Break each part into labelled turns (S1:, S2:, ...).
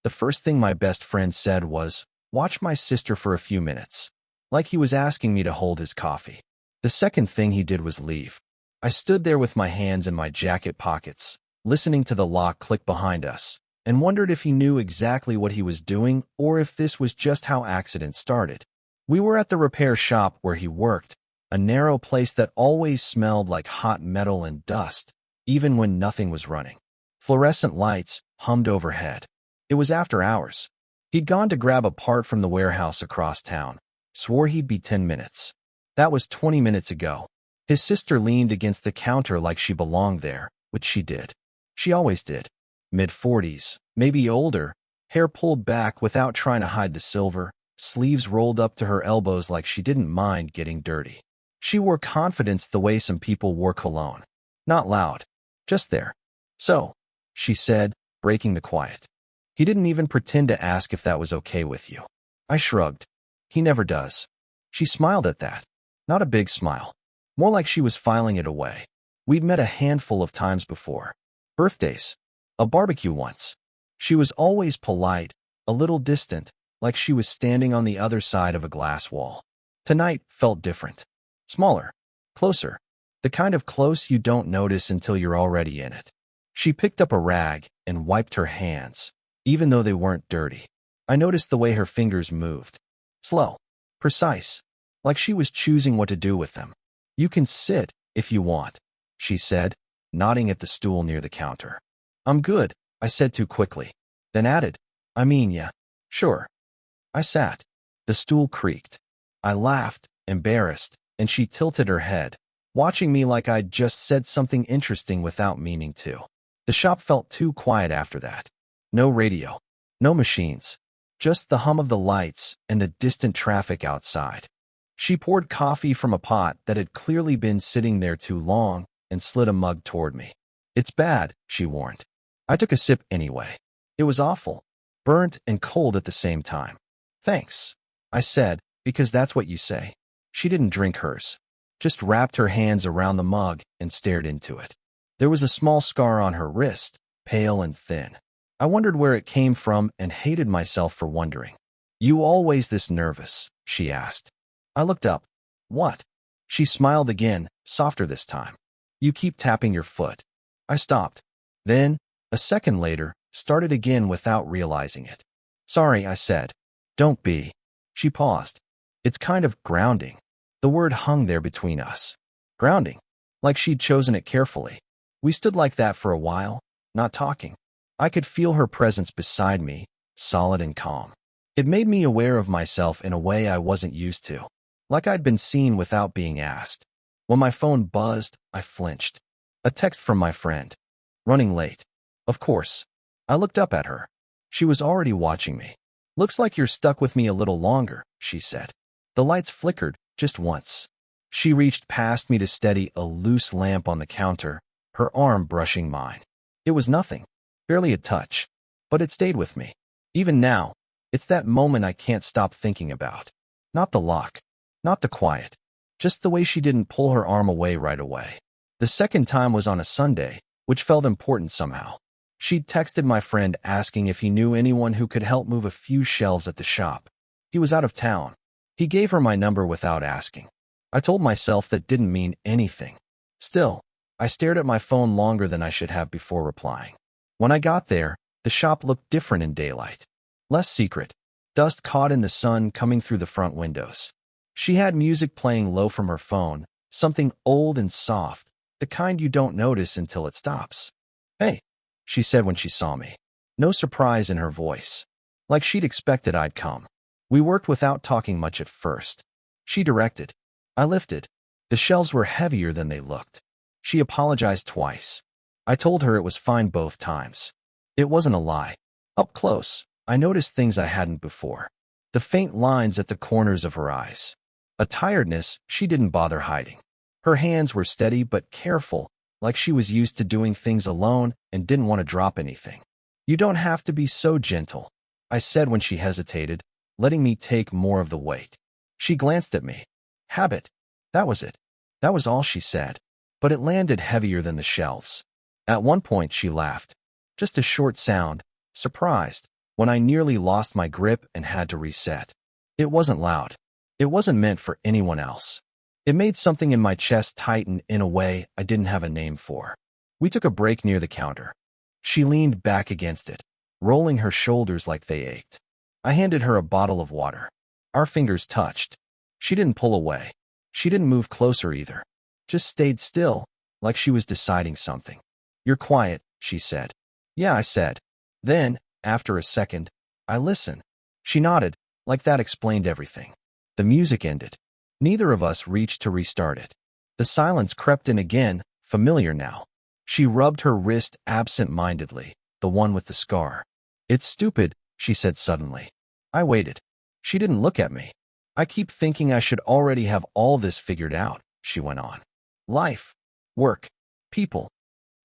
S1: The first thing my best friend said was, "Watch my sister for a few minutes," like he was asking me to hold his coffee. The second thing he did was leave. I stood there with my hands in my jacket pockets, listening to the lock click behind us, and wondered if he knew exactly what he was doing or if this was just how accidents started. We were at the repair shop where he worked, a narrow place that always smelled like hot metal and dust, even when nothing was running. Fluorescent lights hummed overhead. It was after hours. He'd gone to grab a part from the warehouse across town, swore he'd be 10 minutes. That was 20 minutes ago. His sister leaned against the counter like she belonged there, which she did. She always did. Mid-40s, maybe older, hair pulled back without trying to hide the silver, sleeves rolled up to her elbows like she didn't mind getting dirty. She wore confidence the way some people wore cologne. Not loud, just there. "So," she said, breaking the quiet. He didn't even pretend to ask if that was okay with you. I shrugged. He never does. She smiled at that. Not a big smile. More like she was filing it away. We'd met a handful of times before. Birthdays. A barbecue once. She was always polite, a little distant, like she was standing on the other side of a glass wall. Tonight felt different. Smaller. Closer. The kind of close you don't notice until you're already in it. She picked up a rag and wiped her hands, even though they weren't dirty. I noticed the way her fingers moved. Slow. Precise. Like she was choosing what to do with them. "You can sit, if you want," she said, nodding at the stool near the counter. "I'm good," I said too quickly. Then added, yeah, sure." I sat. The stool creaked. I laughed, embarrassed, and she tilted her head, watching me like I'd just said something interesting without meaning to. The shop felt too quiet after that. No radio. No machines. Just the hum of the lights and the distant traffic outside. She poured coffee from a pot that had clearly been sitting there too long and slid a mug toward me. "It's bad," she warned. I took a sip anyway. It was awful. Burnt and cold at the same time. "Thanks," I said, because that's what you say. She didn't drink hers. Just wrapped her hands around the mug and stared into it. There was a small scar on her wrist, pale and thin. I wondered where it came from and hated myself for wondering. "You always this nervous?" she asked. I looked up. "What?" She smiled again, softer this time. "You keep tapping your foot." I stopped. Then, a second later, started again without realizing it. "Sorry," I said. "Don't be." She paused. "It's kind of grounding." The word hung there between us. Grounding. Like she'd chosen it carefully. We stood like that for a while, not talking. I could feel her presence beside me, solid and calm. It made me aware of myself in a way I wasn't used to. Like I'd been seen without being asked. When my phone buzzed, I flinched. A text from my friend. "Running late." Of course. I looked up at her. She was already watching me. "Looks like you're stuck with me a little longer," she said. The lights flickered, just once. She reached past me to steady a loose lamp on the counter, her arm brushing mine. It was nothing, barely a touch, but it stayed with me. Even now, it's that moment I can't stop thinking about. Not the lock, not the quiet, just the way she didn't pull her arm away right away. The second time was on a Sunday, which felt important somehow. She'd texted my friend asking if he knew anyone who could help move a few shelves at the shop. He was out of town. He gave her my number without asking. I told myself that didn't mean anything. Still, I stared at my phone longer than I should have before replying. When I got there, the shop looked different in daylight. Less secret. Dust caught in the sun coming through the front windows. She had music playing low from her phone, something old and soft, the kind you don't notice until it stops. "Hey," she said when she saw me. No surprise in her voice. Like she'd expected I'd come. We worked without talking much at first. She directed. I lifted. The shelves were heavier than they looked. She apologized twice. I told her it was fine both times. It wasn't a lie. Up close, I noticed things I hadn't before. The faint lines at the corners of her eyes. A tiredness she didn't bother hiding. Her hands were steady but careful, like she was used to doing things alone and didn't want to drop anything. "You don't have to be so gentle," I said when she hesitated, letting me take more of the weight. She glanced at me. "Habit." That was it. That was all she said. But it landed heavier than the shelves. At one point she laughed. Just a short sound, surprised, when I nearly lost my grip and had to reset. It wasn't loud. It wasn't meant for anyone else. It made something in my chest tighten in a way I didn't have a name for. We took a break near the counter. She leaned back against it, rolling her shoulders like they ached. I handed her a bottle of water. Our fingers touched. She didn't pull away. She didn't move closer either. Just stayed still, like she was deciding something. "You're quiet," she said. "Yeah," I said. Then, after a second, "I listen." She nodded, like that explained everything. The music ended. Neither of us reached to restart it. The silence crept in again, familiar now. She rubbed her wrist absent-mindedly, the one with the scar. "It's stupid," she said suddenly. I waited. She didn't look at me. "I keep thinking I should already have all this figured out," she went on. "Life, work, people."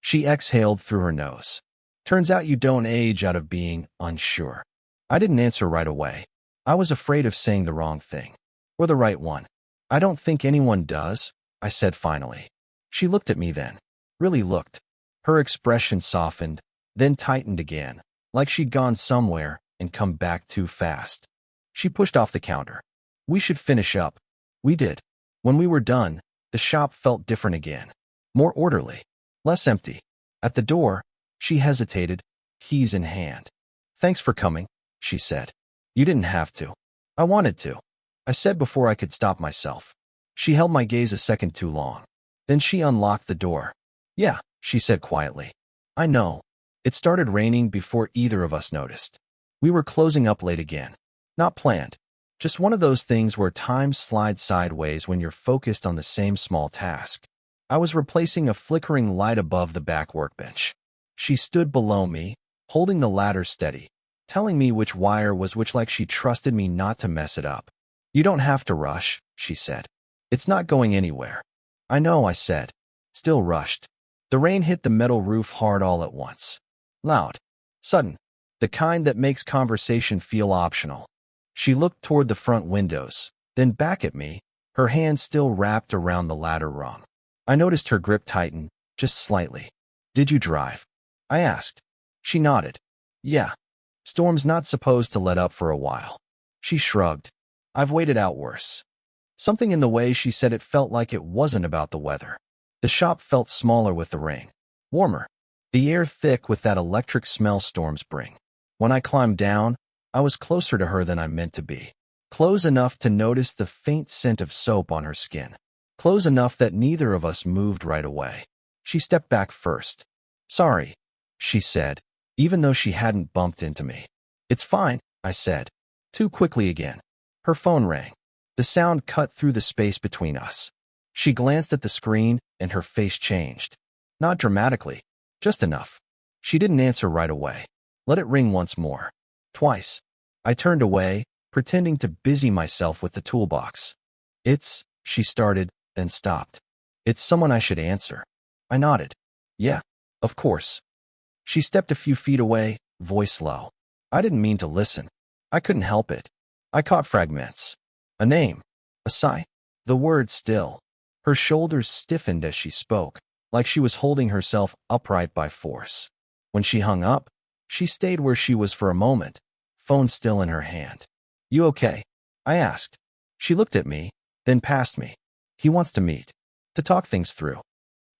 S1: She exhaled through her nose. "Turns out you don't age out of being unsure." I didn't answer right away. I was afraid of saying the wrong thing. Or the right one. "I don't think anyone does," I said finally. She looked at me then. Really looked. Her expression softened, then tightened again, like she'd gone somewhere and come back too fast. She pushed off the counter. "We should finish up." We did. When we were done, the shop felt different again. More orderly. Less empty. At the door, she hesitated, keys in hand. "Thanks for coming," she said. "You didn't have to." "I wanted to," I said before I could stop myself. She held my gaze a second too long. Then she unlocked the door. "Yeah," she said quietly. "I know." It started raining before either of us noticed. We were closing up late again. Not planned. Just one of those things where time slides sideways when you're focused on the same small task. I was replacing a flickering light above the back workbench. She stood below me, holding the ladder steady, telling me which wire was which like she trusted me not to mess it up. "You don't have to rush," she said. "It's not going anywhere." "I know," I said. Still rushed. The rain hit the metal roof hard all at once. Loud. Sudden. The kind that makes conversation feel optional. She looked toward the front windows, then back at me, her hand still wrapped around the ladder rung. I noticed her grip tighten, just slightly. "Did you drive?" I asked. She nodded. "Yeah. Storm's not supposed to let up for a while." She shrugged. "I've waited out worse." Something in the way she said it felt like it wasn't about the weather. The shop felt smaller with the rain. Warmer. The air thick with that electric smell storms bring. When I climbed down, I was closer to her than I meant to be. Close enough to notice the faint scent of soap on her skin. Close enough that neither of us moved right away. She stepped back first. "Sorry," she said, even though she hadn't bumped into me. "It's fine," I said. Too quickly again. Her phone rang. The sound cut through the space between us. She glanced at the screen, and her face changed. Not dramatically, just enough. She didn't answer right away. Let it ring once more. Twice. I turned away, pretending to busy myself with the toolbox. She started, then stopped. "It's someone I should answer." I nodded. "Yeah, of course." She stepped a few feet away, voice low. I didn't mean to listen. I couldn't help it. I caught fragments. A name. A sigh. The word "still." Her shoulders stiffened as she spoke, like she was holding herself upright by force. When she hung up, she stayed where she was for a moment, phone still in her hand. "You okay?" I asked. She looked at me, then past me. "He wants to meet. To talk things through."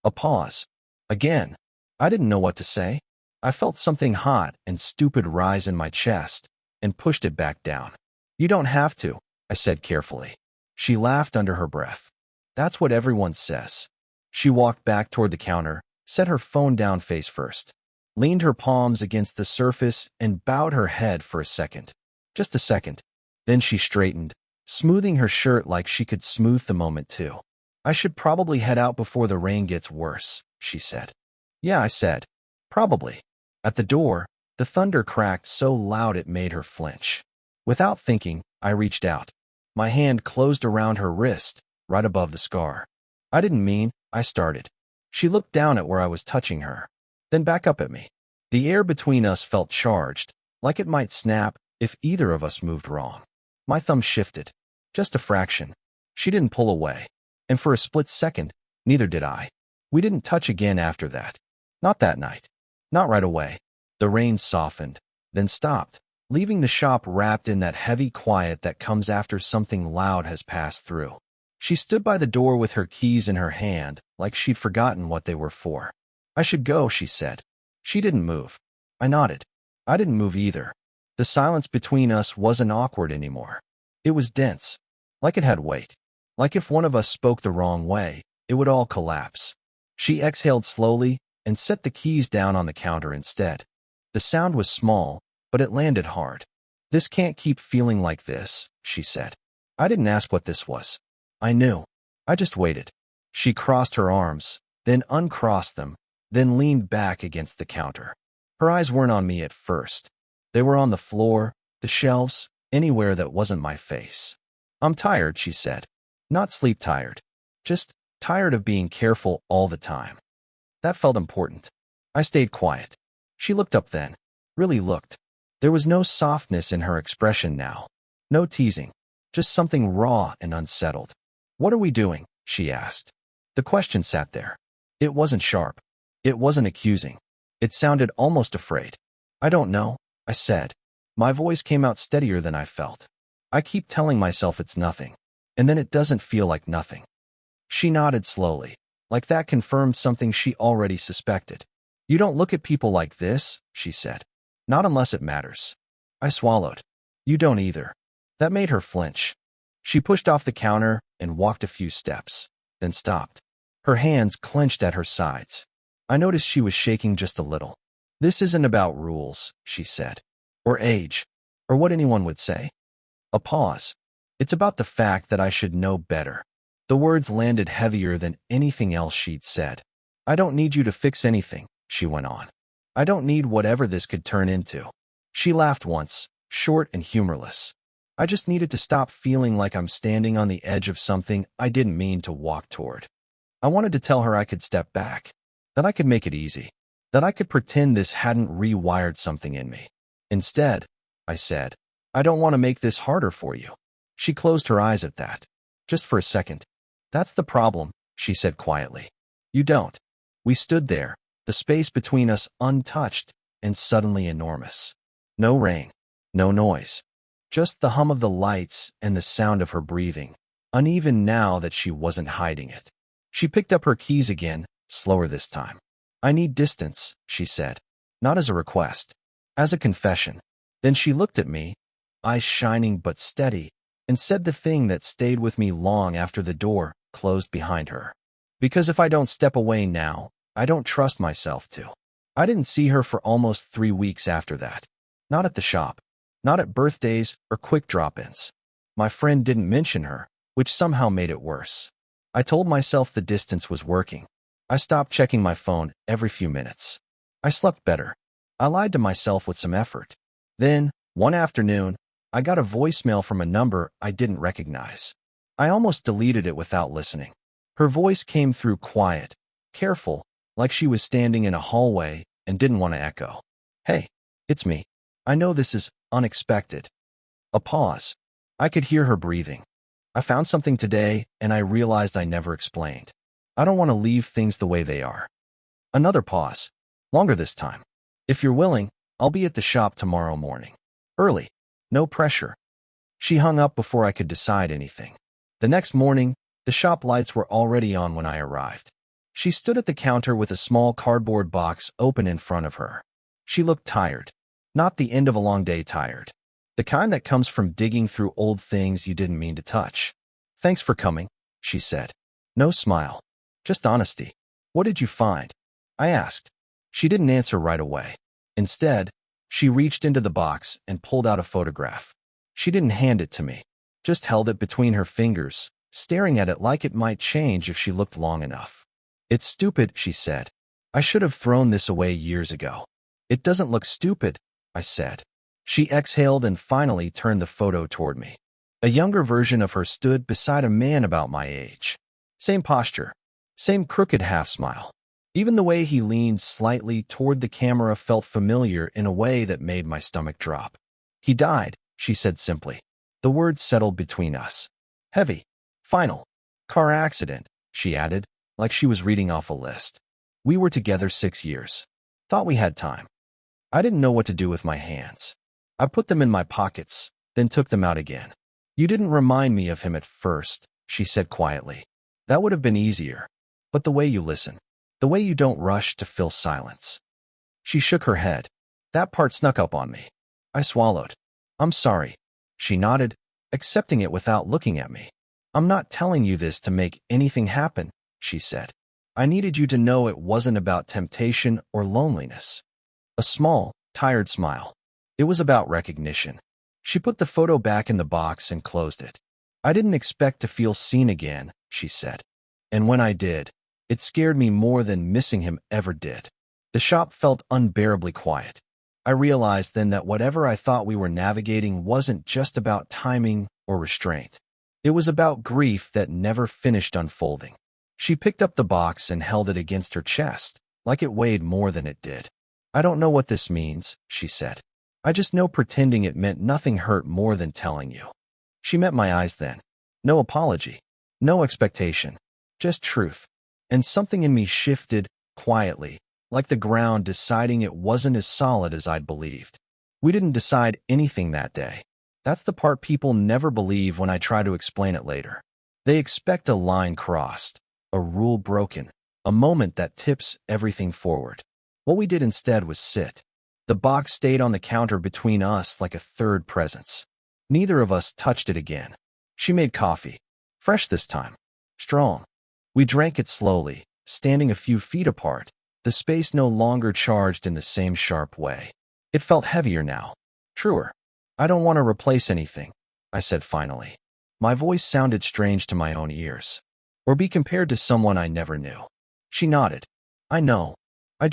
S1: A pause. Again. I didn't know what to say. I felt something hot and stupid rise in my chest, and pushed it back down. "You don't have to," I said carefully. She laughed under her breath. "That's what everyone says." She walked back toward the counter, set her phone down face first, leaned her palms against the surface, and bowed her head for a second. Just a second. Then she straightened, smoothing her shirt like she could smooth the moment too. "I should probably head out before the rain gets worse," she said. "Yeah," I said. "Probably." At the door, the thunder cracked so loud it made her flinch. Without thinking, I reached out. My hand closed around her wrist, right above the scar. I didn't mean, I started. She looked down at where I was touching her, then back up at me. The air between us felt charged, like it might snap if either of us moved wrong. My thumb shifted. Just a fraction. She didn't pull away. And for a split second, neither did I. We didn't touch again after that. Not that night. Not right away. The rain softened, then stopped. leaving the shop wrapped in that heavy quiet that comes after something loud has passed through. She stood by the door with her keys in her hand, like she'd forgotten what they were for. "I should go," she said. She didn't move. I nodded. I didn't move either. The silence between us wasn't awkward anymore. It was dense, like it had weight. Like if one of us spoke the wrong way, it would all collapse. She exhaled slowly and set the keys down on the counter instead. The sound was small, but it landed hard. "This can't keep feeling like this," she said. I didn't ask what this was. I knew. I just waited. She crossed her arms, then uncrossed them, then leaned back against the counter. Her eyes weren't on me at first. They were on the floor, the shelves, anywhere that wasn't my face. "I'm tired," she said. Not sleep tired. Just tired of being careful all the time. That felt important. I stayed quiet. She looked up then. Really looked. There was no softness in her expression now. No teasing. Just something raw and unsettled. "What are we doing?" she asked. The question sat there. It wasn't sharp. It wasn't accusing. It sounded almost afraid. "I don't know," I said. My voice came out steadier than I felt. "I keep telling myself it's nothing, and then it doesn't feel like nothing." She nodded slowly, like that confirmed something she already suspected. "You don't look at people like this," she said. "Not unless it matters." I swallowed. "You don't either." That made her flinch. She pushed off the counter and walked a few steps, then stopped. Her hands clenched at her sides. I noticed she was shaking just a little. "This isn't about rules," she said. "Or age. Or what anyone would say." A pause. "It's about the fact that I should know better." The words landed heavier than anything else she'd said. "I don't need you to fix anything," she went on. "I don't need whatever this could turn into." She laughed once, short and humorless. "I just needed to stop feeling like I'm standing on the edge of something I didn't mean to walk toward." I wanted to tell her I could step back, that I could make it easy, that I could pretend this hadn't rewired something in me. Instead, I said, "I don't want to make this harder for you." She closed her eyes at that. Just for a second. "That's the problem," she said quietly. "You don't." We stood there, the space between us untouched and suddenly enormous. No rain, no noise. Just the hum of the lights and the sound of her breathing, uneven now that she wasn't hiding it. She picked up her keys again, slower this time. "I need distance," she said. Not as a request, as a confession. Then she looked at me, eyes shining but steady, and said the thing that stayed with me long after the door closed behind her. "Because if I don't step away now, I don't trust myself to." I didn't see her for almost 3 weeks after that. Not at the shop. Not at birthdays or quick drop-ins. My friend didn't mention her, which somehow made it worse. I told myself the distance was working. I stopped checking my phone every few minutes. I slept better. I lied to myself with some effort. Then, one afternoon, I got a voicemail from a number I didn't recognize. I almost deleted it without listening. Her voice came through quiet, careful, like she was standing in a hallway and didn't want to echo. "Hey, it's me. I know this is unexpected." A pause. I could hear her breathing. "I found something today, and I realized I never explained. I don't want to leave things the way they are." Another pause. Longer this time. "If you're willing, I'll be at the shop tomorrow morning. Early. No pressure." She hung up before I could decide anything. The next morning, the shop lights were already on when I arrived. She stood at the counter with a small cardboard box open in front of her. She looked tired. Not the end of a long day tired. The kind that comes from digging through old things you didn't mean to touch. "Thanks for coming," she said. No smile. Just honesty. "What did you find?" I asked. She didn't answer right away. Instead, she reached into the box and pulled out a photograph. She didn't hand it to me. Just held it between her fingers, staring at it like it might change if she looked long enough. "It's stupid," she said. "I should have thrown this away years ago." "It doesn't look stupid," I said. She exhaled and finally turned the photo toward me. A younger version of her stood beside a man about my age. Same posture, same crooked half-smile. Even the way he leaned slightly toward the camera felt familiar in a way that made my stomach drop. "He died," she said simply. The words settled between us. "Heavy. Final. Car accident," she added, like she was reading off a list. "We were together 6 years. Thought we had time." I didn't know what to do with my hands. I put them in my pockets, then took them out again. You didn't remind me of him at first, she said quietly. That would have been easier. But the way you listen, the way you don't rush to fill silence. She shook her head. That part snuck up on me. I swallowed. I'm sorry. She nodded, accepting it without looking at me. I'm not telling you this to make anything happen, she said. I needed you to know it wasn't about temptation or loneliness. A small, tired smile. It was about recognition. She put the photo back in the box and closed it. I didn't expect to feel seen again, she said. And when I did, it scared me more than missing him ever did. The shop felt unbearably quiet. I realized then that whatever I thought we were navigating wasn't just about timing or restraint. It was about grief that never finished unfolding. She picked up the box and held it against her chest, like it weighed more than it did. I don't know what this means, she said. I just know pretending it meant nothing hurt more than telling you. She met my eyes then. No apology, no expectation, just truth. And something in me shifted, quietly, like the ground deciding it wasn't as solid as I'd believed. We didn't decide anything that day. That's the part people never believe when I try to explain it later. They expect a line crossed, a rule broken, a moment that tips everything forward. What we did instead was sit. The box stayed on the counter between us like a third presence. Neither of us touched it again. She made coffee. Fresh this time. Strong. We drank it slowly, standing a few feet apart, the space no longer charged in the same sharp way. It felt heavier now. Truer. I don't want to replace anything, I said finally. My voice sounded strange to my own ears. Or be compared to someone I never knew. She nodded. I know. I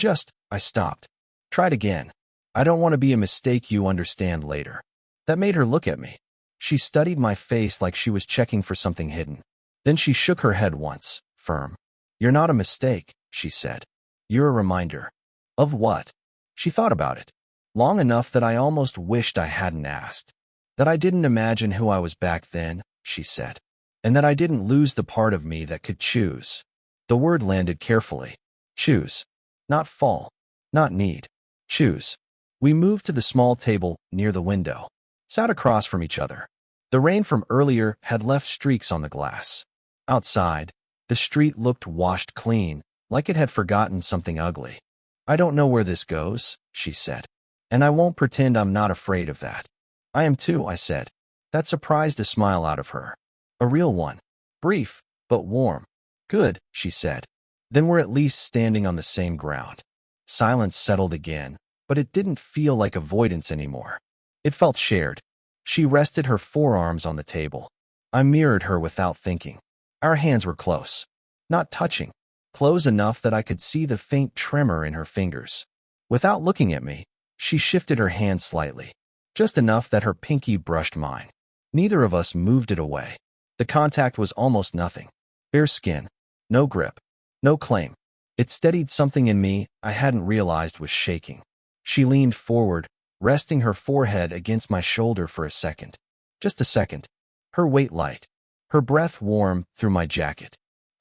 S1: stopped. Tried again. I don't want to be a mistake you understand later. That made her look at me. She studied my face like she was checking for something hidden. Then she shook her head once, firm. You're not a mistake, she said. You're a reminder. Of what? She thought about it. Long enough that I almost wished I hadn't asked. That I didn't imagine who I was back then, she said. And that I didn't lose the part of me that could choose. The word landed carefully. Choose. Not fall. Not need. Choose. We moved to the small table near the window. Sat across from each other. The rain from earlier had left streaks on the glass. Outside, the street looked washed clean, like it had forgotten something ugly. I don't know where this goes, she said. And I won't pretend I'm not afraid of that. I am too, I said. That surprised a smile out of her. A real one. Brief, but warm. Good, she said. Then we're at least standing on the same ground. Silence settled again, but it didn't feel like avoidance anymore. It felt shared. She rested her forearms on the table. I mirrored her without thinking. Our hands were close. Not touching. Close enough that I could see the faint tremor in her fingers. Without looking at me, she shifted her hand slightly. Just enough that her pinky brushed mine. Neither of us moved it away. The contact was almost nothing. Bare skin. No grip. No claim. It steadied something in me I hadn't realized was shaking. She leaned forward, resting her forehead against my shoulder for a second. Just a second. Her weight light. Her breath warm through my jacket.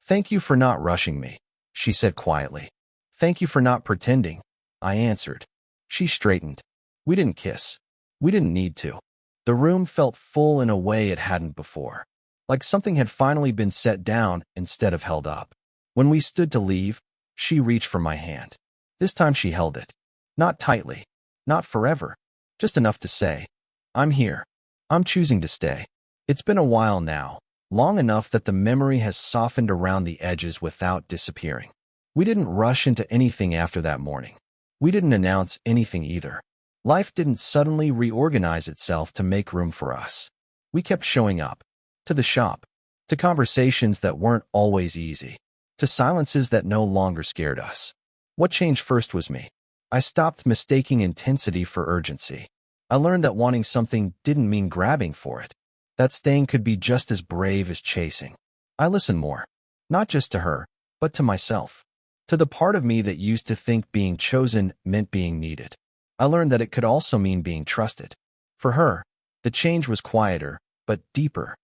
S1: Thank you for not rushing me, she said quietly. Thank you for not pretending, I answered. She straightened. We didn't kiss. We didn't need to. The room felt full in a way it hadn't before. Like something had finally been set down instead of held up. When we stood to leave, she reached for my hand. This time she held it. Not tightly. Not forever. Just enough to say, I'm here. I'm choosing to stay. It's been a while now, long enough that the memory has softened around the edges without disappearing. We didn't rush into anything after that morning. We didn't announce anything either. Life didn't suddenly reorganize itself to make room for us. We kept showing up. To the shop. To conversations that weren't always easy. To silences that no longer scared us. What changed first was me. I stopped mistaking intensity for urgency. I learned that wanting something didn't mean grabbing for it. That staying could be just as brave as chasing. I listened more. Not just to her, but to myself. To the part of me that used to think being chosen meant being needed. I learned that it could also mean being trusted. For her, the change was quieter, but deeper.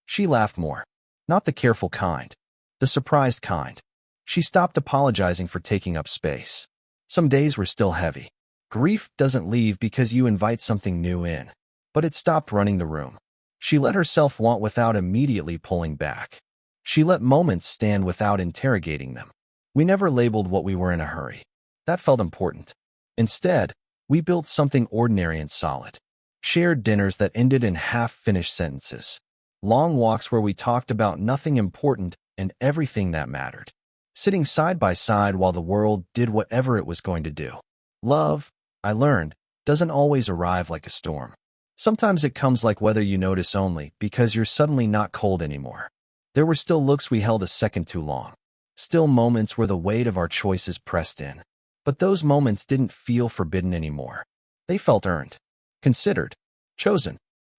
S1: She laughed more. Not the careful kind. The surprised kind. She stopped apologizing for taking up space. Some days were still heavy. Grief doesn't leave because you invite something new in, but it stopped running the room. She let herself want without immediately pulling back. She let moments stand without interrogating them. We never labeled what we were in a hurry. That felt important. Instead, we built something ordinary and solid. Shared dinners that ended in half-finished sentences. Long walks where we talked about nothing important and everything that mattered. Sitting side by side while the world did whatever it was going to do. Love, I learned, doesn't always arrive like a storm. Sometimes it comes like weather you notice only because you're suddenly not cold anymore. There were still looks we held a second too long. Still moments where the weight of our choices pressed in. But those moments didn't feel forbidden anymore. They felt earned, considered, chosen.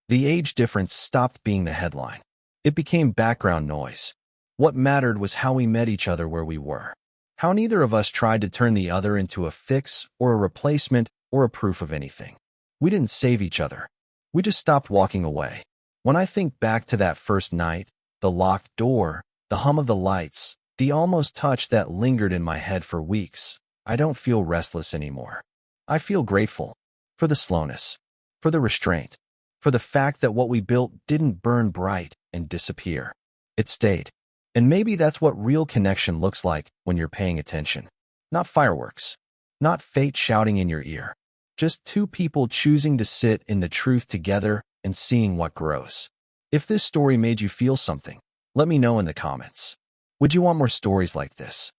S1: The age difference stopped being the headline. It became background noise. What mattered was how we met each other where we were. How neither of us tried to turn the other into a fix or a replacement or a proof of anything. We didn't save each other. We just stopped walking away. When I think back to that first night, the locked door, the hum of the lights, the almost touch that lingered in my head for weeks, I don't feel restless anymore. I feel grateful for the slowness, for the restraint, for the fact that what we built didn't burn bright and disappear. It stayed. And maybe that's what real connection looks like when you're paying attention. Not fireworks. Not fate shouting in your ear. Just two people choosing to sit in the truth together and seeing what grows. If this story made you feel something, let me know in the comments. Would you want more stories like this?